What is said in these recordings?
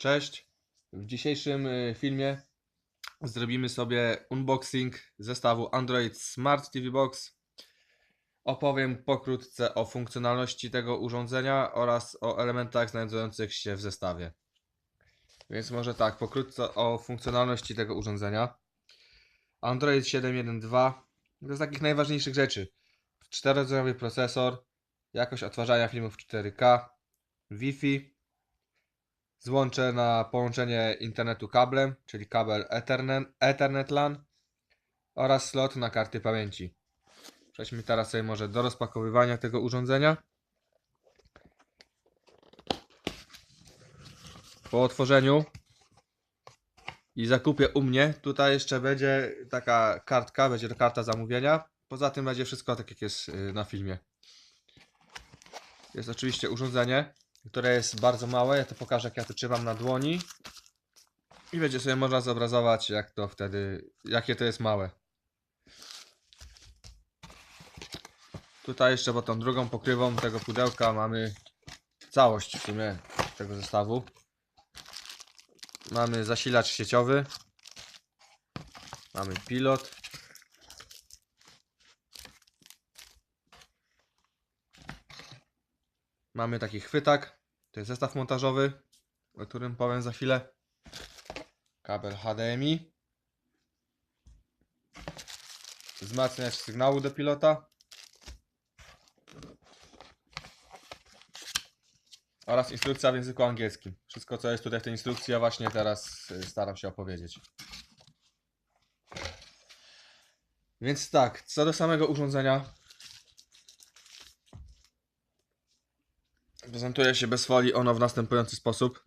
Cześć! W dzisiejszym filmie zrobimy sobie unboxing zestawu Android Smart TV Box. Opowiem pokrótce o funkcjonalności tego urządzenia oraz o elementach znajdujących się w zestawie. Więc może tak, pokrótce o funkcjonalności tego urządzenia. Android 7.1.2 to z takich najważniejszych rzeczy. 4-rdzeniowy procesor, jakość odtwarzania filmów 4K, Wi-Fi, złącze na połączenie internetu kablem, czyli kabel Ethernet LAN oraz slot na karty pamięci. Przejdźmy teraz sobie może do rozpakowywania tego urządzenia. Po otworzeniu i zakupie u mnie, tutaj jeszcze będzie taka kartka, będzie to karta zamówienia. Poza tym będzie wszystko tak jak jest na filmie. Jest oczywiście urządzenie, które jest bardzo małe. Ja to pokażę, jak ja to trzymam na dłoni. I będzie sobie można zobrazować, jak to wtedy, jakie to jest małe. Tutaj jeszcze pod tą drugą pokrywą tego pudełka mamy całość w sumie tego zestawu. Mamy zasilacz sieciowy. Mamy pilot. Mamy taki chwytak. To jest zestaw montażowy, o którym powiem za chwilę. Kabel HDMI. Wzmacniacz sygnału do pilota. Oraz instrukcja w języku angielskim. Wszystko, co jest tutaj w tej instrukcji, ja właśnie teraz staram się opowiedzieć. Więc tak, co do samego urządzenia. Prezentuje się bez folii ono w następujący sposób.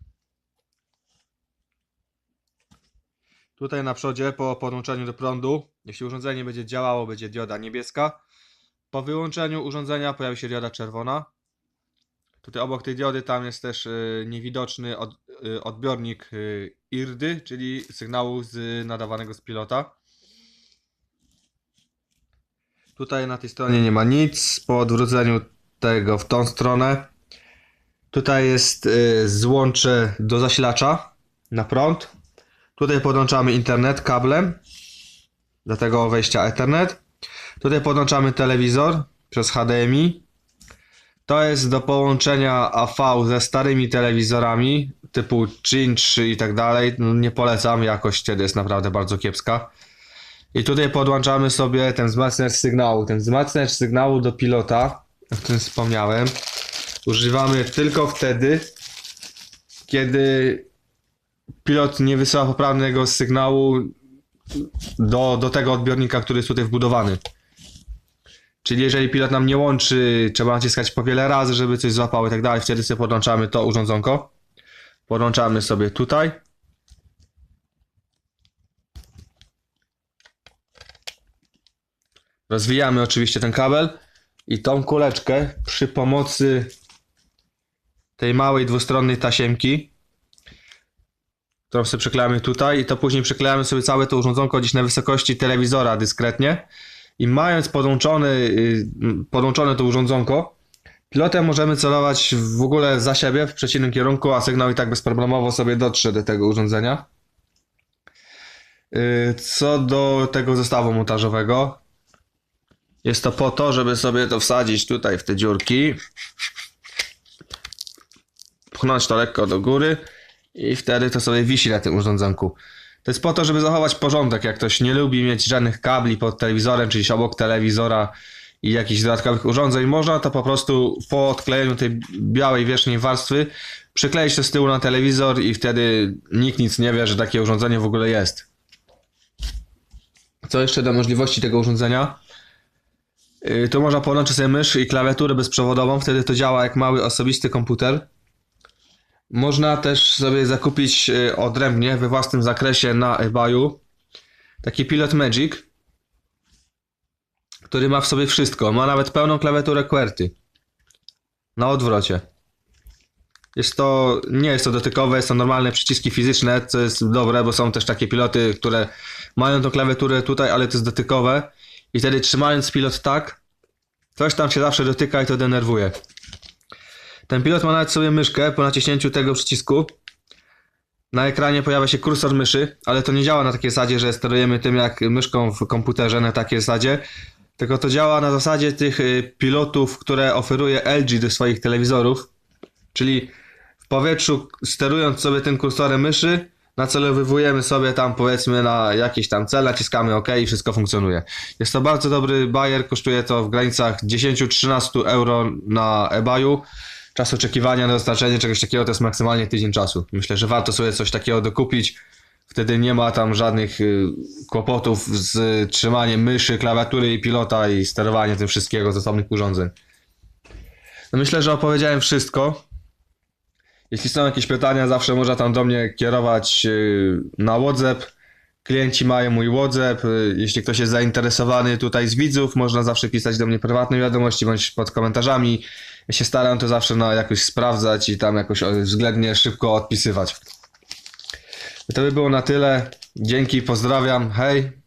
Tutaj na przodzie po podłączeniu do prądu, jeśli urządzenie będzie działało, będzie dioda niebieska. Po wyłączeniu urządzenia pojawi się dioda czerwona. Tutaj obok tej diody tam jest też niewidoczny odbiornik IRDY, czyli sygnału nadawanego z pilota. Tutaj na tej stronie nie ma nic. Po odwróceniu tego w tą stronę tutaj jest złącze do zasilacza na prąd. Tutaj podłączamy internet kablem do tego wejścia Ethernet. Tutaj podłączamy telewizor przez HDMI. To jest do połączenia AV ze starymi telewizorami typu Cinch i tak dalej. Nie polecam, jakość wtedy jest naprawdę bardzo kiepska. I tutaj podłączamy sobie ten wzmacniacz sygnału. Ten wzmacniacz sygnału do pilota, o którym wspomniałem, używamy tylko wtedy, kiedy pilot nie wysyła poprawnego sygnału do tego odbiornika, który jest tutaj wbudowany. Czyli jeżeli pilot nam nie łączy, trzeba naciskać po wiele razy, żeby coś złapało i tak dalej, wtedy sobie podłączamy to urządzonko. Podłączamy sobie tutaj. Rozwijamy oczywiście ten kabel i tą kuleczkę przy pomocy tej małej dwustronnej tasiemki, którą sobie przyklejamy tutaj, i to później przyklejamy sobie całe to urządzonko gdzieś na wysokości telewizora dyskretnie. I mając podłączone to urządzonko, pilotem możemy celować w ogóle za siebie w przeciwnym kierunku, a sygnał i tak bezproblemowo sobie dotrze do tego urządzenia. Co do tego zestawu montażowego, jest to po to, żeby sobie to wsadzić tutaj w te dziurki, pchnąć to lekko do góry i wtedy to sobie wisi na tym urządzonku. To jest po to, żeby zachować porządek. Jak ktoś nie lubi mieć żadnych kabli pod telewizorem, czyli obok telewizora i jakichś dodatkowych urządzeń, można to po prostu po odklejeniu tej białej wierzchniej warstwy przykleić to z tyłu na telewizor i wtedy nikt nic nie wie, że takie urządzenie w ogóle jest. Co jeszcze do możliwości tego urządzenia? Tu można podłączyć sobie mysz i klawiaturę bezprzewodową, wtedy to działa jak mały osobisty komputer. Można też sobie zakupić odrębnie we własnym zakresie na eBayu taki Pilot Magic, który ma w sobie wszystko. Ma nawet pełną klawiaturę QWERTY na odwrocie. Nie jest to dotykowe, jest to normalne przyciski fizyczne, co jest dobre, bo są też takie piloty, które mają tą klawiaturę tutaj, ale to jest dotykowe. I wtedy trzymając pilot tak, coś tam się zawsze dotyka i to denerwuje. Ten pilot ma nawet sobie myszkę po naciśnięciu tego przycisku. na ekranie pojawia się kursor myszy, ale to nie działa na takiej zasadzie, że sterujemy tym jak myszką w komputerze na takiej zasadzie, tylko to działa na zasadzie tych pilotów, które oferuje LG do swoich telewizorów, czyli w powietrzu sterując sobie tym kursorem myszy, nacelowujemy sobie tam powiedzmy na jakiś tam cel, naciskamy OK i wszystko funkcjonuje. Jest to bardzo dobry bajer, kosztuje to w granicach 10-13 euro na eBayu. Czas oczekiwania na dostarczenie czegoś takiego to jest maksymalnie tydzień czasu. Myślę, że warto sobie coś takiego dokupić. Wtedy nie ma tam żadnych kłopotów z trzymaniem myszy, klawiatury i pilota i sterowaniem tym wszystkiego z osobnych urządzeń. No myślę, że opowiedziałem wszystko. Jeśli są jakieś pytania, zawsze można tam do mnie kierować na WhatsApp. Klienci mają mój WhatsApp. Jeśli ktoś jest zainteresowany tutaj z widzów, można zawsze pisać do mnie prywatne wiadomości bądź pod komentarzami. Ja się staram to zawsze jakoś sprawdzać i tam jakoś względnie szybko odpisywać. To by było na tyle. Dzięki, pozdrawiam, hej!